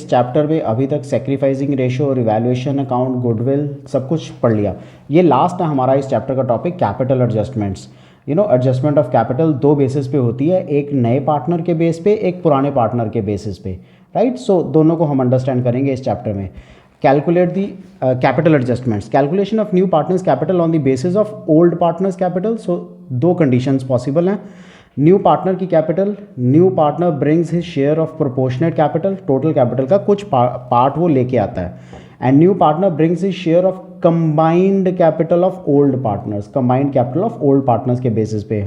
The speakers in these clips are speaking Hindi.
इस चैप्टर में अभी तक sacrificing ratio, revaluation account, goodwill सब कुछ पढ़ लिया। ये लास्ट है हमारा इस चैप्टर का topic, capital adjustments. Adjustment of capital दो बेसिस पे होती है, एक नए पार्टनर के बेस पे, एक पुराने पार्टनर के बेसिस पे, राइट। सो दोनों को हम अंडरस्टैंड करेंगे इस चैप्टर में। Calculate the capital adjustments, calculation of new partners capital on the basis of old partners capital. So दो कंडीशंस पॉसिबल हैं। न्यू पार्टनर की capital, new partner brings his share of proportionate capital, total capital का कुछ पार्ट वो लेके आता है। And new partner brings his share of combined capital of old partners, combined capital of old partners के बेसिस पे,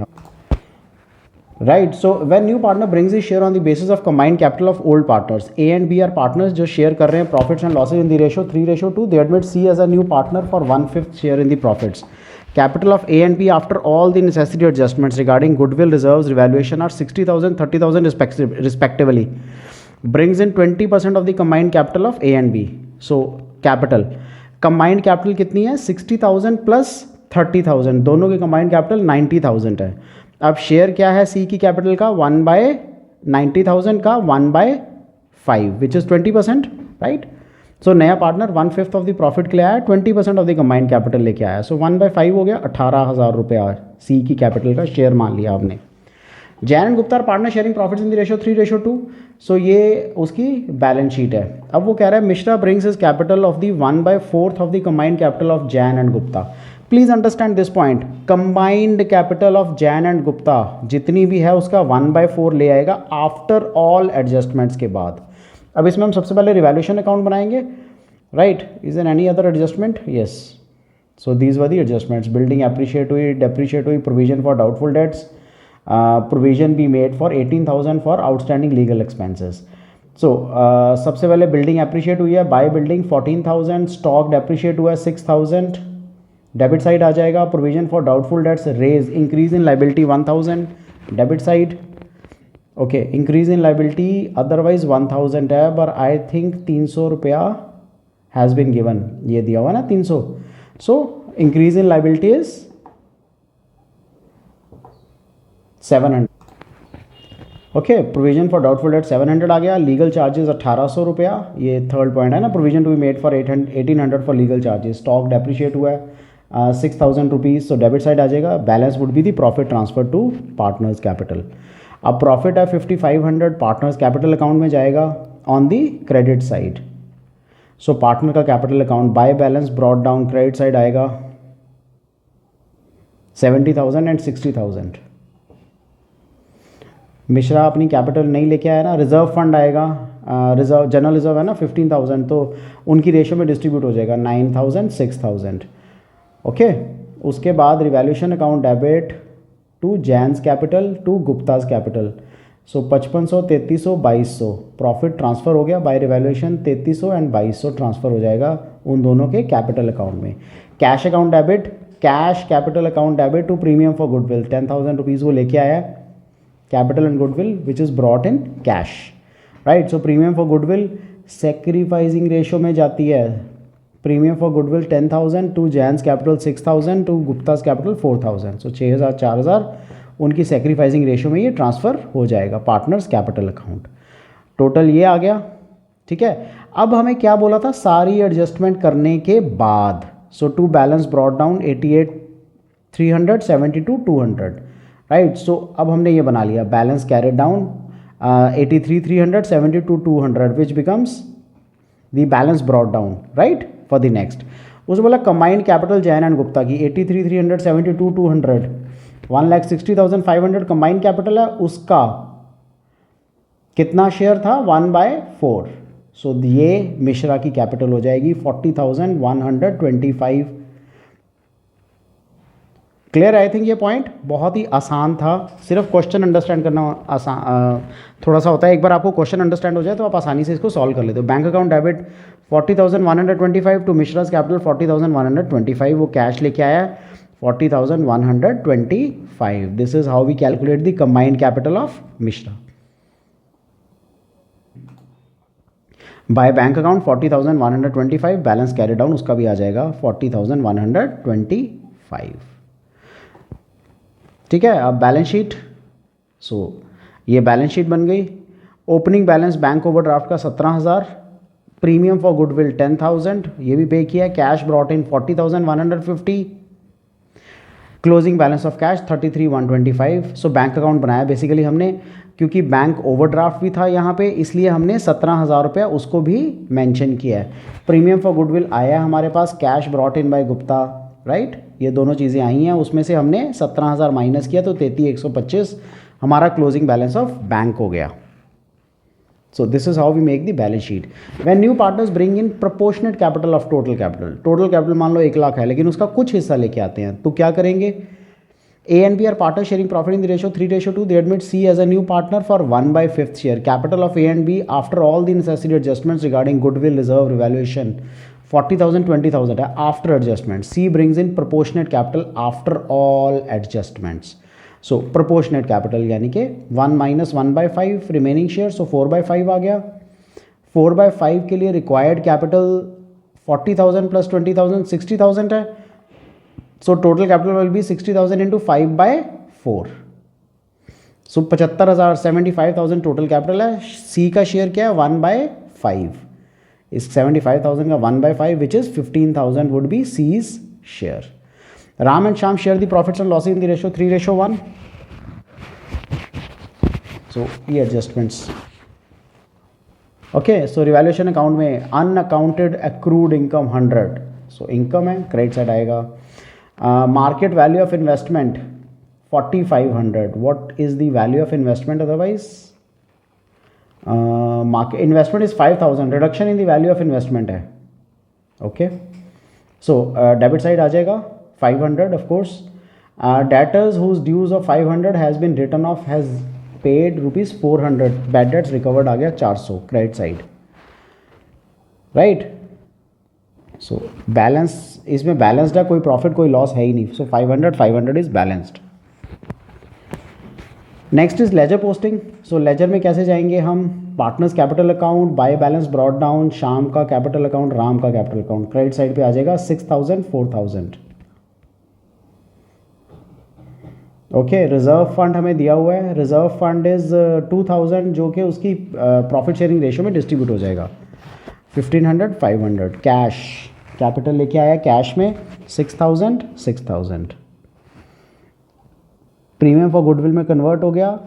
right. So when new partner brings his share on the basis of combined capital of old partners, A and B are partners जो शेयर कर रहे हैं profits and losses in the ratio 3:2, they admit C as a new partner for 1/5 share in the profits. Capital of A and B after all the necessary adjustments regarding goodwill, reserves, revaluation are 60,000, 30,000 respectively. Brings in 20% of the combined capital of A and B. So capital, combined capital कितनी है? 60,000 plus 30,000, दोनों की combined capital 90,000 है। अब शेयर क्या है C की कैपिटल का? 1/90,000 का 1/5 विच इज़ 20%, राइट। सो नया पार्टनर 1/5 ऑफ द प्रॉफिट के लिए आया, 20% ऑफ द कंबाइंड कैपिटल लेके आया। सो 1/5 हो गया 18,000 रुपया सी की कैपिटल का शेयर मान लिया आपने। Jain and Gupta partner sharing profits in the ratio 3:2। सो ये उसकी बैलेंस शीट है। अब वो कह रहा है Mishra brings his capital of the 1/4 of the combined capital of Jain and Gupta. Please understand this point, combined capital of Jain and Gupta जितनी भी है उसका 1/4 ले आएगा आफ्टर ऑल एडजस्टमेंट्स के बाद। अब इसमें हम सबसे पहले रिवैल्यूएशन अकाउंट बनाएंगे, right. Is an any other adjustment? Yes. So these were the adjustments, building appreciate हुई, डेप्रिशिएट हुई, provision for doubtful debts, provision be made for 18,000 for outstanding legal expenses. सो सबसे पहले बिल्डिंग अप्रिशिएट हुई है, बाय बिल्डिंग 14,000, स्टॉक डेप्रिशिएट हुआ है 6,000, डेबिट साइड आ जाएगा। Provision for doubtful debts, raise increase in liability 1,000, debit side. Okay, increase in liability otherwise 1,000 है, पर आई थिंक 300 रुपया हैज़ बिन गिवन, ये दिया हुआ ना 300। So increase in liability is 700। Okay, provision for doubtful debt 700 आ गया। लीगल चार्जेस 1,800 रुपया, ये थर्ड पॉइंट है ना। Provision to be made for 1,800 for legal charges. Stock depreciate हुआ है 6,000 रुपीज़, सो डेबिट साइड आ जाएगा। Balance would be the profit transfer to partners capital. अब प्रॉफिट है 5,500, पार्टनर्स कैपिटल अकाउंट में जाएगा on the credit side. So partner का capital account by balance brought down, credit side आएगा 70,000 एंड 60,000। मिश्रा अपनी कैपिटल नहीं लेके आया ना, रिजर्व फंड आएगा, रिजर्व जनरल रिजर्व है ना 15,000, तो उनकी रेशियो में डिस्ट्रीब्यूट हो जाएगा 9,000, 6,000। ओके, उसके बाद revaluation account debit to Jain's capital to Gupta's capital. So 5500, 3300, 2200 profit transfer हो गया बाय रिवैल्यूएशन। 3300 एंड 2200 ट्रांसफ़र हो जाएगा उन दोनों के कैपिटल अकाउंट में। Cash account debit, cash capital account debit to premium for goodwill 10,000 rupees वो लेके आया capital and goodwill which is brought in cash, right. So premium for goodwill sacrificing ratio में जाती है। Premium for goodwill 10,000 to Jain's capital 6,000 to Gupta's capital 4,000। So 6,000, 4,000 उनकी सेक्रीफाइसिंग रेशियो में ये ट्रांसफ़र हो जाएगा पार्टनर्स कैपिटल अकाउंट। टोटल ये आ गया, ठीक है। अब हमें क्या बोला था, सारी एडजस्टमेंट करने के बाद। So to balance brought down 88,300, 72,200, right. So अब हमने ये बना लिया balance carried down 83,300, 72,200 which becomes the balance brought down, right, for the next. उसने बोला combined capital Jain and Gupta की 83,300, 72,200, 1,60,500 कंबाइंड कैपिटल है, उसका कितना शेयर था? 1/4। सो ये मिश्रा की कैपिटल हो जाएगी 40,125। क्लियर? आई थिंक ये पॉइंट बहुत ही आसान था, सिर्फ क्वेश्चन अंडरस्टैंड करना आसान थोड़ा सा होता है। एक बार आपको क्वेश्चन अंडरस्टैंड हो जाए तो आप आसानी से इसको सॉल्व कर लेते हो। Bank account debit 40,125 to Mishra's capital 40,125, वो कैश लेके आया 40,125। This is how we calculate the combined capital of Mishra. By bank account 40,125, balance carry down उसका भी आ जाएगा 40,125। ठीक है। अब बैलेंस शीट, सो ये बैलेंस शीट बन गई। ओपनिंग बैलेंस बैंक ओवरड्राफ्ट का 17,000, प्रीमियम फॉर गुडविल 10,000, ये भी पे किया। Cash brought in 40,150, closing balance of cash 33,125। So bank account बनाया बेसिकली हमने, क्योंकि बैंक ओवरड्राफ्ट भी था यहाँ पे, इसलिए हमने 17,000 रुपया उसको भी मेंशन किया है। प्रीमियम फॉर गुडविल आया हमारे पास, cash brought in by Gupta, right, ये दोनों चीज़ें आई हैं, उसमें से हमने 17,000 माइनस किया तो 33,125 हमारा क्लोजिंग बैलेंस ऑफ बैंक हो गया। So this is how we make the balance sheet. When new partners bring in proportionate capital of total capital. Total capital मान लो 1 लाख है, लेकिन उसका कुछ हिस्सा लेके आते हैं, तो क्या करेंगे? A and B are partners sharing profit in the ratio 3:2. They admit C as a new partner for 1/5 share. Capital of A and B after all the necessary adjustments regarding goodwill, reserve, revaluation 40,000, 20,000 है after adjustment. C brings in proportionate capital after all adjustments. So proportionate capital यानी कि 1 - 1/5 रिमेनिंग शेयर, सो 4/5 आ गया। 4/5 के लिए रिक्वायर्ड कैपिटल 40,000 प्लस 20,000 60,000 है। So total capital will be 60,000 into 5/4, so 75,000 75,000 total capital है। सी का शेयर क्या है? 1/5। इस 75,000 का 1/5 which is 15,000 would be C's share. Ram and Shyam share the profits and losses in the ratio 3:1. So ये adjustments. Okay, so revaluation account में unaccounted accrued income 100. So income है, credit side आएगा. Market value of investment 4,500. What is the value of investment otherwise? Market investment is 5,000. Reduction in the value of investment है. Okay. So debit side आ जाएगा 500 of course. Debtors whose dues of 500 has been written off has paid rupees 400. Bad debts recovered आ गया 400 credit side, right? So balance, इसमें balanced है, कोई profit कोई loss है ही नहीं, so 500 is balanced. Next is ledger posting. So ledger में कैसे जाएंगे हम? Partners capital account, by balance brought down, Shyam का कैपिटल अकाउंट, राम का कैपिटल अकाउंट। क्रेडिट साइड पे आ जाएगा 6,000 4,000। ओके, रिजर्व फंड हमें दिया हुआ है, रिजर्व फंड इज 2,000 जो कि उसकी प्रॉफिट शेयरिंग रेशियो में डिस्ट्रीब्यूट हो जाएगा। 1,500 500। कैश कैपिटल लेके आया, कैश में 6,000। प्रीमियम फॉर गुडविल में कन्वर्ट हो गया,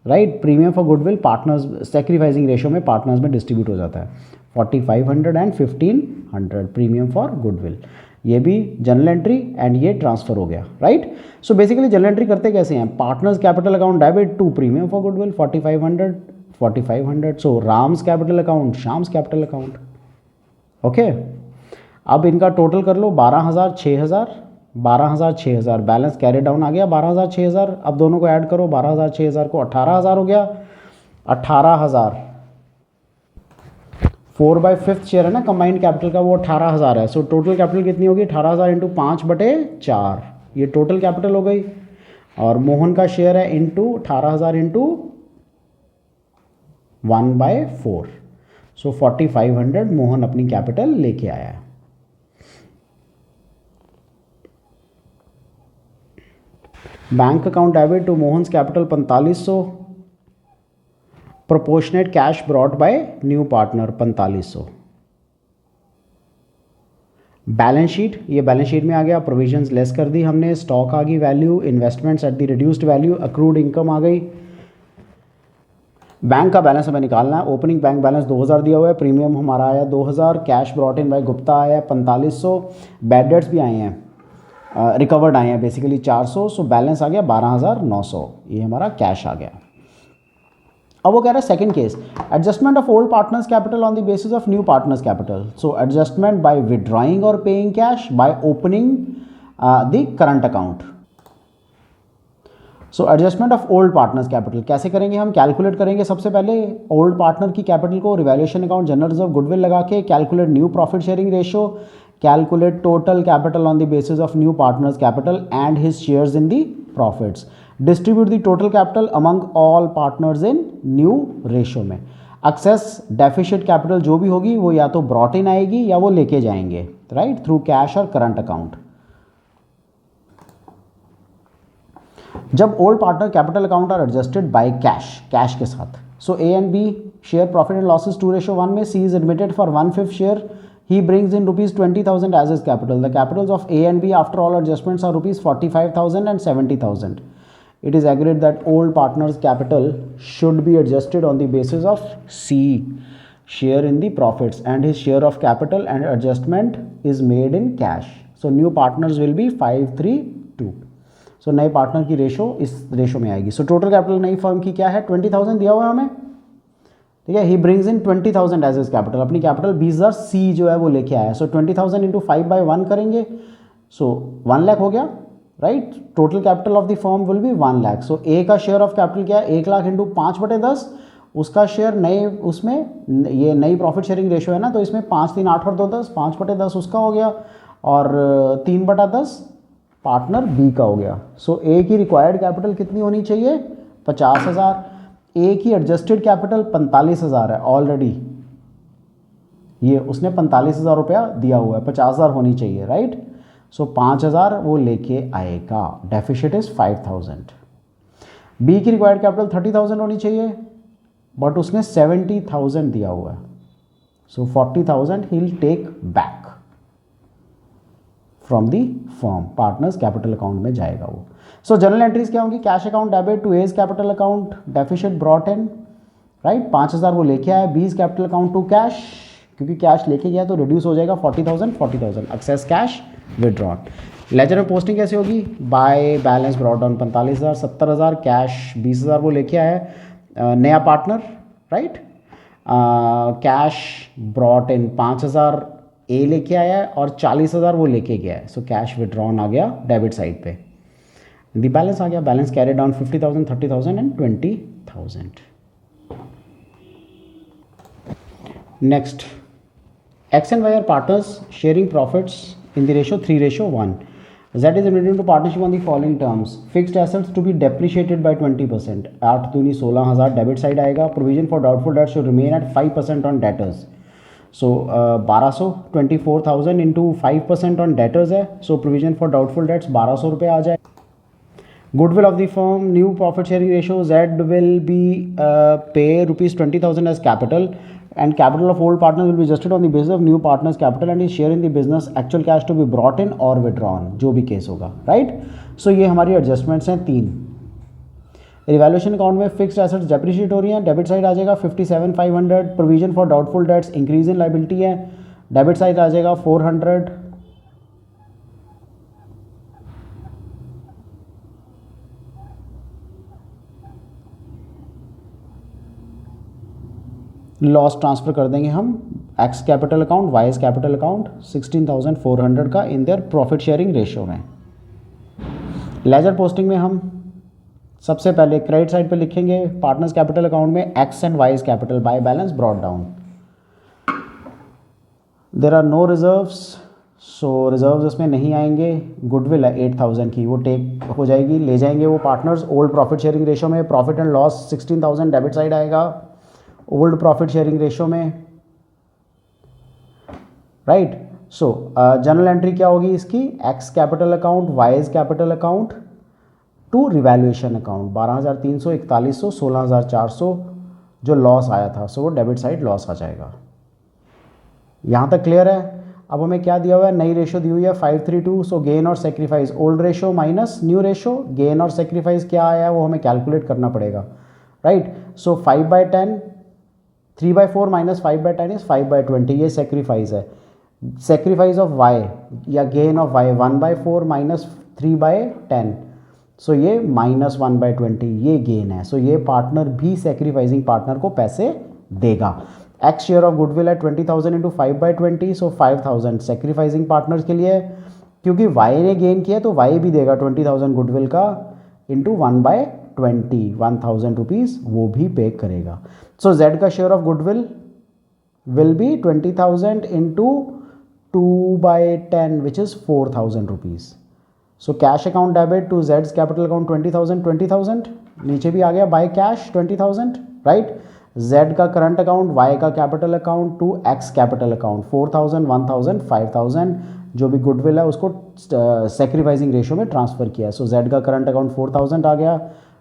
right. Premium for goodwill partners sacrificing ratio में पार्टनर्स में डिस्ट्रीब्यूट हो जाता है। 4,500 एंड 1,500 प्रीमियम फॉर गुडविल। ये भी जनरल एंट्री एंड ये ट्रांसफर हो गया, right. So basically journal entry करते कैसे हैं? Partners capital account debit to premium for goodwill 4,500। So Ram's capital account, Shyam's capital account. Okay, अब इनका टोटल कर लो 12,000 6,000 12,000 6,000। बैलेंस कैरी डाउन आ गया 12,000 6,000। अब दोनों को ऐड करो, 12,000 6,000 को 18,000 हो गया। 18,000 4/5 शेयर है ना कंबाइंड कैपिटल का, वो 18,000 है। सो टोटल कैपिटल कितनी होगी? 18,000 इंटू 5/4, ये टोटल कैपिटल हो गई। और मोहन का शेयर है इंटू 18,000 इंटू 1/4। सो 4,500 मोहन अपनी कैपिटल लेके आया है। Bank account debit to Mohan's capital 4,500। Proportionate cash brought by new partner 4,500। Balance sheet, ये बैलेंस शीट में आ गया। प्रोविजंस लेस कर दी हमने, स्टॉक आ गई value, investments at the reduced value, accrued income आ गई। बैंक का बैलेंस हमें निकालना है। ओपनिंग बैंक बैलेंस 2,000 दिया हुआ है, प्रीमियम हमारा आया 2,000, cash brought in by Gupta आया 4,500, बैड डेट्स भी आए हैं, रिकवर्ड आए हैं बेसिकली 400। सो बैलेंस आ गया 12,900, ये हमारा कैश आ गया। अब वो कह रहा है second case, adjustment of old partners capital on the basis of new partners capital. So adjustment by withdrawing और paying cash by opening the current account. So adjustment of old partners capital कैसे करेंगे हम? कैलकुलेट करेंगे सबसे पहले ओल्ड पार्टनर की कैपिटल को revaluation account general reserve goodwill लगा के, calculate new profit sharing ratio, calculate total capital on the basis of new partner's capital and his shares in the profits, distribute the total capital among all partners in new ratio में। excess deficit capital जो भी होगी वो या तो brought in आएगी या वो लेके जाएंगे, right, through cash और current account। जब old partner capital account are adjusted by cash के साथ, so A and B share profit and losses 2:1 में C is admitted for 1/5 share, he brings in rupees 20,000 as his capital. The capitals of A and B after all adjustments are rupees 45,000 and 70,000. It is agreed that old partner's capital should be adjusted on the basis of C share in the profits and his share of capital, and adjustment is made in cash. So new partners will be 5:3:2. So नए पार्टनर की रेशो इस रेशो में आएगी. So टोटल कैपिटल नई फर्म की क्या है, 20,000 दिया हुआ है हमें, ठीक है. He brings in 20,000 as his capital, अपनी कैपिटल 20,000 सी जो है वो लेके आया. सो 20,000 इंटू 5/1 करेंगे, सो 1 लाख हो गया, right. Total capital of the firm will be 1 lakh. So A का शेयर ऑफ कैपिटल क्या है, 1 लाख इंटू 5/10, उसका शेयर नए, उसमें ये नई प्रॉफिट शेयरिंग रेशो है ना, तो इसमें 5 3 8 और 2 10, 5/10 उसका हो गया और 3/10 पार्टनर बी का हो गया. सो ए की रिक्वायर्ड कैपिटल कितनी होनी चाहिए, 50,000. ए की एडजस्टेड कैपिटल 45,000 है ऑलरेडी, ये उसने 45,000 रुपया दिया हुआ है, 50,000 होनी चाहिए, राइट. सो 5,000 वो लेके आएगा. Deficit is 5,000. बी की रिक्वायर्ड कैपिटल 30,000 होनी चाहिए, बट उसने 70,000 दिया हुआ है. So 40,000 he will take back from the firm, partners capital account में जाएगा वो. सो जनरल एंट्रीज क्या होंगी, cash account debit to A's capital account, deficit brought in, right. 5,000 वो लेके आया, B's capital account to cash, क्योंकि कैश लेके गया तो रिड्यूस हो जाएगा 40,000 एक्सेस कैश विदड्रॉन. लेजर में पोस्टिंग कैसे होगी, bye balance brought down 45,000, 70,000 cash 20,000 वो लेके आया, नया पार्टनर, राइट. कैश ब्रॉट इन 5,000 ए लेके आया और 40,000 वो लेके गया है. सो कैश विदड्रॉन आ गया डेबिट साइड पे. दी बैलेंस आ गया, balance carry down 50,000, 30,000 and 20,000. Next, X and Y are partners sharing profits in the ratio 3:1. Z is admitted into partnership on the following terms. Fixed assets to be depreciated by 20%. 8 दूनी 16,000 डेबिट साइड आएगा. Provision for doubtful debts should remain at 5% on debtors. So 1200, 24,000 into 5% on debtors है. So provision for doubtful debts 1,200 रुपये आ जाए. Goodwill of the firm, new profit sharing ratio, Z will be pay rupees 20,000 as capital, and capital of old partners will be adjusted on the basis of new partners capital and his share in the business, actual cash to be brought in or withdrawn, जो भी केस होगा, राइट. सो ये हमारी एडजस्टमेंट्स हैं 3. रिवैल्यूएशन अकाउंट में फिक्स्ड एसेट्स डेप्रिशिएट हो रही हैं, डेबिट साइड आ जाएगा 57,500. Provision for doubtful debts increase in liability है, डेबिट साइड आ जाएगा 400. लॉस ट्रांसफ़र कर देंगे हम X capital account, Y's capital account 16,400 का in their profit sharing ratio में. लेजर पोस्टिंग में हम सबसे पहले क्रेडिट साइड पे लिखेंगे पार्टनर्स कैपिटल अकाउंट में X and Y's capital by balance brought down. There are no reserves, so reserves इसमें नहीं आएंगे. गुडविल है 8,000 की, वो टेक हो जाएगी, ले जाएंगे वो partners old profit sharing ratio में. Profit and loss 16,000 debit side आएगा ओल्ड प्रॉफिट शेयरिंग रेशो में, राइट. सो जनरल एंट्री क्या होगी इसकी, X capital account, Y's capital account to revaluation account 12,300, 4100, 16,400 जो लॉस आया था, सो वो डेबिट साइड लॉस आ जाएगा. यहाँ तक क्लियर है. अब हमें क्या दिया हुआ है, नई रेशो दी हुई है 5:3:2. सो गेन और sacrifice, old ratio minus new ratio, gain और सेक्रीफाइस क्या आया वो हमें कैलकुलेट करना पड़ेगा, राइट. So 5/10, 3/4 minus 5/10 is 5/20. ये सेक्रीफाइस है. सेक्रीफाइस ऑफ वाई या गेन ऑफ वाई 1/4 माइनस 3/10, सो ये माइनस 1/20 ये गेन है. सो ये पार्टनर भी सेक्रीफाइसिंग पार्टनर को पैसे देगा. एक्स शेयर ऑफ गुडविल है 20,000 इंटू 5/20, सो 5,000 सेक्रीफाइसिंग पार्टनर्स के लिए, क्योंकि वाई ने गेन किया तो वाई भी देगा 20,000 गुडविल का इंटू 1/20, 1,000 रुपीज़ वो भी पे करेगा. सो जेड का share of goodwill will be 20,000 into 2/10 which is 4,000 rupees. So cash account debit to जेड्स कैपिटल अकाउंट 20,000, नीचे भी आ गया बाय कैश 20,000, राइट. जेड का करंट अकाउंट, वाई का capital account to X capital account 4,000, 1,000, 5,000 जो भी गुडविल है उसको सेक्रीफाइसिंग रेशियो में ट्रांसफ़र किया. सो जेड का करंट अकाउंट 4,000 आ गया,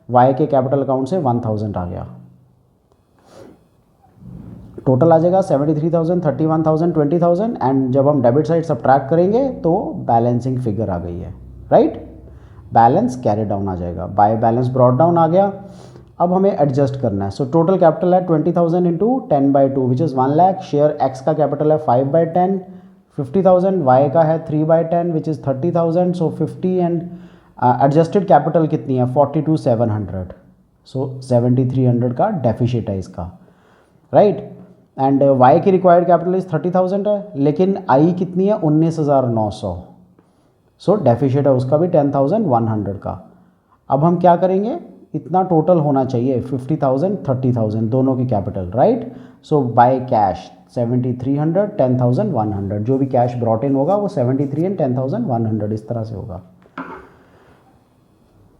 वाई के कैपिटल अकाउंट से 1,000 आ गया. टोटल आ जाएगा 73,000, 31,000, 20,000 एंड जब हम डेबिट साइड सब्ट्रैक्ट करेंगे तो बैलेंसिंग फिगर आ गई है, राइट। बैलेंस कैरी डाउन आ जाएगा, बाय बैलेंस ब्रॉट डाउन आ गया। अब हमें एडजस्ट करना है। सो टोटल कैपिटल है 20,000 into 10/2 which is 1 lakh. Share x का कैपिटल है 5/10 50,000, वाई का है 3/10 which is 30,000, so 50 and adjusted capital कितनी है 42,700, सो 7,300 का डेफिसिट है इसका, राइट। एंड वाई की रिक्वायर्ड कैपिटल इज 30,000 है, लेकिन आई कितनी है 19,900, सो डेफिसिट है उसका भी 10,100 का। अब हम क्या करेंगे, इतना टोटल होना चाहिए 50,000 30,000 दोनों की capital, right. So by cash 7,300 10,100, जो भी कैश ब्रॉट इन होगा वो 73 एंड 10,100 इस तरह से होगा,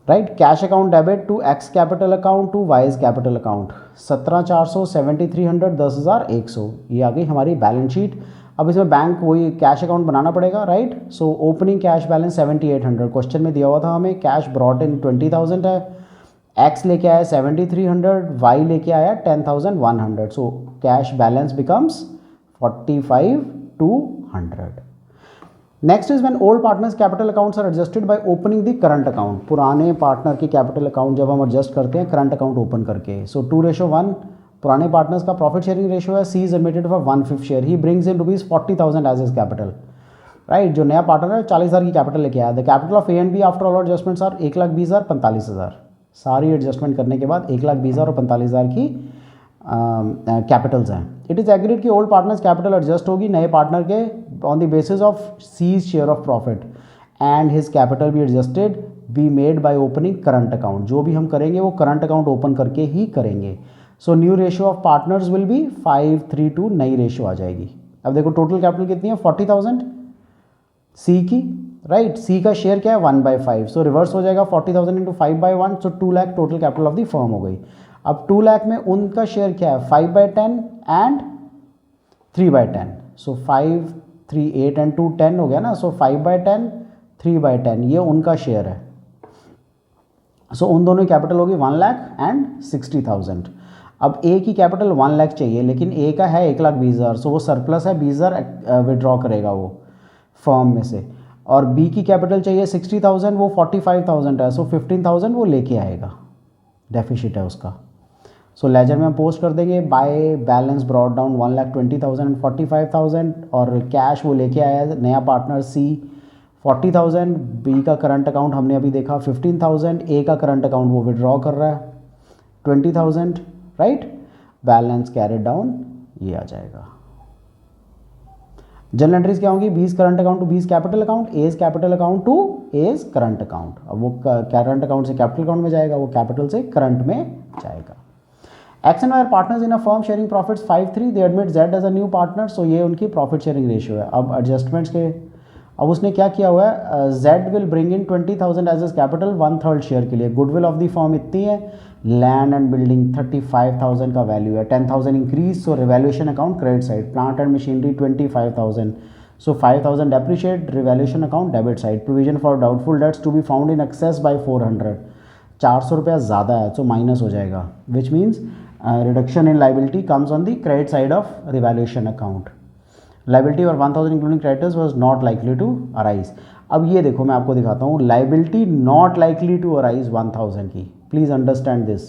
right. Cash account debit to X capital account to Y's capital account 17,400 7,300 10,100, ये आ गई हमारी बैलेंस शीट। अब इसमें बैंक वही कैश अकाउंट बनाना पड़ेगा, right. So opening cash balance 7,800, question में दिया हुआ था हमें कैश ब्रॉट इन 20,000 है, एक्स लेके आया 7,300, वाई लेके आया 10,100, so cash balance becomes 45,200। Next is when old partners capital accounts are adjusted by opening the current account. पुराने पार्टनर की कैपिटल अकाउंट जब हम एडजस्ट करते हैं करंट अकाउंट ओपन करके, सो 2:1 पुराने पार्टनर्स का प्रॉफिट शेयरिंग रेशियो है, C is admitted for 1/5 share, he brings in ₹40,000 as his capital, right. जो नया पार्टनर है 40,000 की कैपिटल लेके आया। The capital of A and B after all adjustments are 1,20,000 45,000, सारी एडजस्टमेंट करने के बाद 1,20,000 और 45,000 की कैपिटल्स हैं। इट इज़ एग्रीड कि ओल्ड पार्टनर्स कैपिटल एडजस्ट होगी नए पार्टनर के on the basis of sees share of profit and his capital be adjusted be made by opening current account. जो भी हम करेंगे वो करंट अकाउंट ओपन करके ही करेंगे। So new ratio of partners will be 5:3 नई रेशियो आ जाएगी। अब देखो टोटल कैपिटल कितनी है 40,000 सी की, राइट। सी का शेयर क्या है 1/5, सो रिवर्स हो जाएगा 40,000 into 5/1, so 2 lakh total capital of the firm हो गई। अब 2 लाख में उनका शेयर क्या है 5/10 एंड 3/10, सो 5 3 8 एंड 2 10 हो गया ना, सो 5/10 3/10 ये उनका शेयर है। सो उन दोनों की कैपिटल होगी 1,60,000। अब ए की कैपिटल 1 लाख चाहिए, लेकिन ए का है 1,20,000, सो वो सरप्लस है 20,000 विड्रॉ करेगा वो फर्म में से। और बी की कैपिटल चाहिए 60,000, वो 45,000 है, सो 15,000 वो लेके आएगा, डेफिसिट है उसका। सो लेजर में हम पोस्ट कर देंगे बाय बैलेंस ब्रॉट डाउन 1,20,000 45,000, और कैश वो लेके आया नया पार्टनर सी 40,000, बी का करंट अकाउंट हमने अभी देखा 15,000, ए का करंट अकाउंट वो विड्रॉ कर रहा है 20,000, राइट। बैलेंस कैरी डाउन ये आ जाएगा। जनरल एंट्रीज क्या होंगी 20 current account to 20 capital account, as capital account to as current account. अब वो करंट अकाउंट से कैपिटल अकाउंट में जाएगा, वो कैपिटल से करंट में जाएगा। X and Y are partners in a firm sharing profits 5:3, they admit Z as a new partner, so ये उनकी प्रॉफिट शेयरिंग रेशियो है। अब एडजस्टमेंट्स के अब उसने क्या किया हुआ है Z will bring in 20,000 as as capital 1/3 share के लिए। गुडविल ऑफ द फर्म इतनी है, लैंड एंड बिल्डिंग 35,000 का वैल्यू है, 10,000 increase, so revaluation account credit side, plant and machinery 25,000, so 5,000 depreciate, revaluation account debit side, provision for doubtful debts to be found in excess by 400, 400 रुपया ज़्यादा है, सो माइनस हो जाएगा, which means reduction in liability comes on the credit side of revaluation account. Liability और 1,000 including creditors was not likely to arise. अब ये देखो मैं आपको दिखाता हूँ, liability not likely to arise 1,000 की, प्लीज़ अंडरस्टैंड दिस।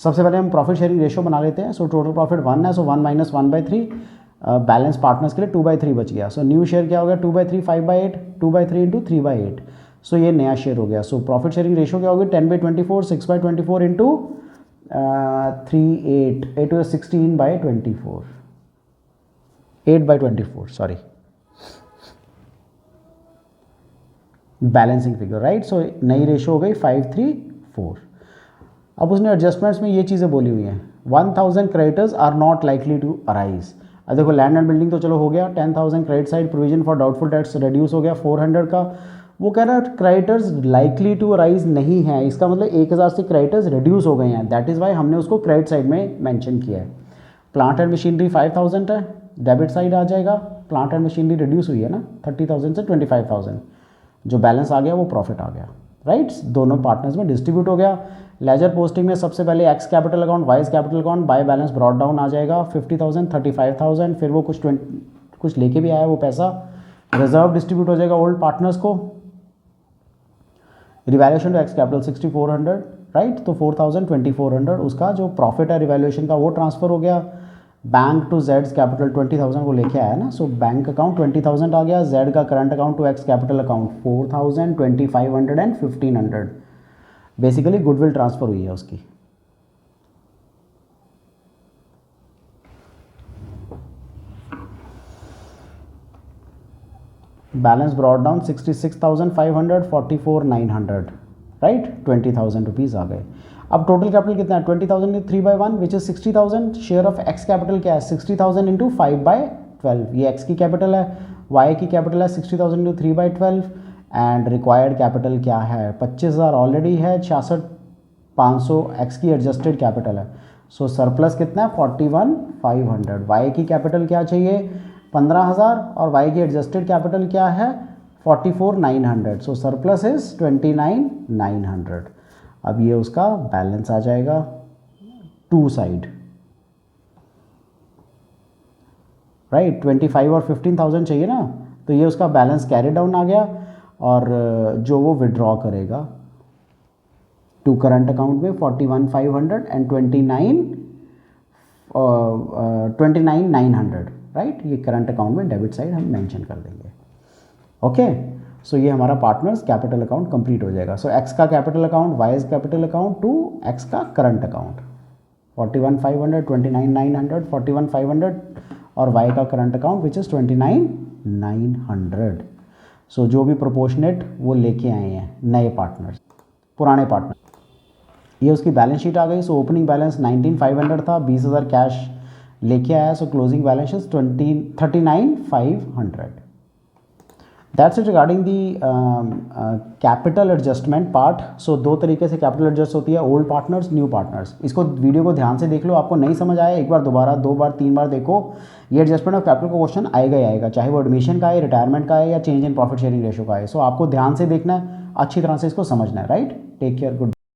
सबसे पहले हम प्रॉफिट शेयरिंग रेशियो बना लेते हैं। सो टोटल प्रॉफिट 1 है, सो 1 - 1/3, बैलेंस पार्टनर्स के लिए 2/3 बच गया। सो न्यू शेयर क्या हो गया 2/3 5/8, 2/3 इंटू 3/8, सो ये नया शेयर हो गया। सो प्रॉफिट शेयरिंग रेशियो क्या होगी 10/24, 6/24 into 3 8 8 16/24, 8/24 sorry, balancing figure, right. So नई रेशियो हो गई 5:3:4। अब उसने एडजस्टमेंट्स में ये चीज़ें बोली हुई हैं 1,000 creditors are not likely to arise. अब देखो लैंड एंड बिल्डिंग तो चलो हो गया, 10,000 credit side, provision for doubtful dates reduce हो गया 400 का। वो कह रहा है क्रेडिटर्स लाइकली टू अराइज नहीं है, इसका मतलब 1,000 से क्रेडिटर्स रिड्यूस हो गए हैं, दैट इज़ वाई हमने उसको क्रेडिट साइड में मेंशन किया है। प्लांट एंड मशीनरी 5,000 है, डेबिट साइड आ जाएगा, प्लांट एंड मशीनरी रिड्यूस हुई है ना 30,000 से 25,000, जो बैलेंस आ गया वो प्रॉफिट आ गया, राइट, दोनों पार्टनर्स में डिस्ट्रीब्यूट हो गया। लेजर पोस्टिंग में सबसे पहले X capital account, Y's capital account, by balance brought down आ जाएगा 50,000, 35,000, फिर वो कुछ लेके भी आया वो पैसा, रिजर्व डिस्ट्रीब्यूट हो जाएगा ओल्ड पार्टनर्स को। Revaluation to X capital 6400, right, तो 4,000, 2,400 उसका जो प्रॉफिट है रिवैल्यूएशन का वो ट्रांसफर हो गया। बैंक टू जेड्स कैपिटल 20,000 को लेके आया ना, सो बैंक अकाउंट 20,000 आ गया, जेड का current account to X capital account 4,000, 2,500 and 1,500, basically goodwill transfer हुई है उसकी। Balance brought down 66,500, 44,900, right, 20,000 rupees आ गए। अब टोटल कैपिटल कितना है 20,000 में 3/1 which is 60,000। Share of X capital क्या है 60,000 इंटू 5/12, ये एक्स की कैपिटल है, वाई की कैपिटल है 60,000 इंटू 3/12 एंड रिक्वायर्ड कैपिटल क्या है 25,000 ऑलरेडी है, 66,500 एक्स की एडजस्टेड कैपिटल है। सो सरप्लस कितना है 41,500। वाई की कैपिटल क्या चाहिए 15,000 और वाई की एडजस्टेड कैपिटल क्या है 44,900। सो सरप्लस इज 29,900। अब ये उसका बैलेंस आ जाएगा टू साइड, राइट, 25 और 15,000 चाहिए ना, तो ये उसका बैलेंस कैरी डाउन आ गया और जो वो विड्रॉ करेगा टू करंट अकाउंट में 41,500 एंड 29,900, राइट, ये करंट अकाउंट में डेबिट साइड हम मेंशन कर देंगे। ओके, सो ये हमारा पार्टनर्स कैपिटल अकाउंट कंप्लीट हो जाएगा। सो एक्स का capital account, Y is capital account to X का करंट अकाउंट 41,500, 29,900, 41,500 और वाई का current account which is 29,900। So जो भी प्रोपोर्शनेट वो लेके आए हैं नए पार्टनर्स, पुराने पार्टनर, ये उसकी बैलेंस शीट आ गई। सो ओपनिंग बैलेंस 19,500 था, 20,000 कैश लेके आया, so closing balance 39,500। That's it regarding the capital adjustment part. So दो तरीके से कैपिटल एडजस्ट होती है, ओल्ड पार्टनर्स, न्यू पार्टनर्स। इसको वीडियो को ध्यान से देख लो, आपको नहीं समझ आया एक बार दोबारा 2 बार 3 बार देखो, ये एडजस्टमेंट ऑफ कैपिटल का क्वेश्चन आएगा ही आएगा, चाहे वो एडमिशन का है, रिटायरमेंट का है या change in profit sharing ratio का है। सो आपको ध्यान से देखना है, अच्छी तरह से इसको समझना है, राइट। Take care, good.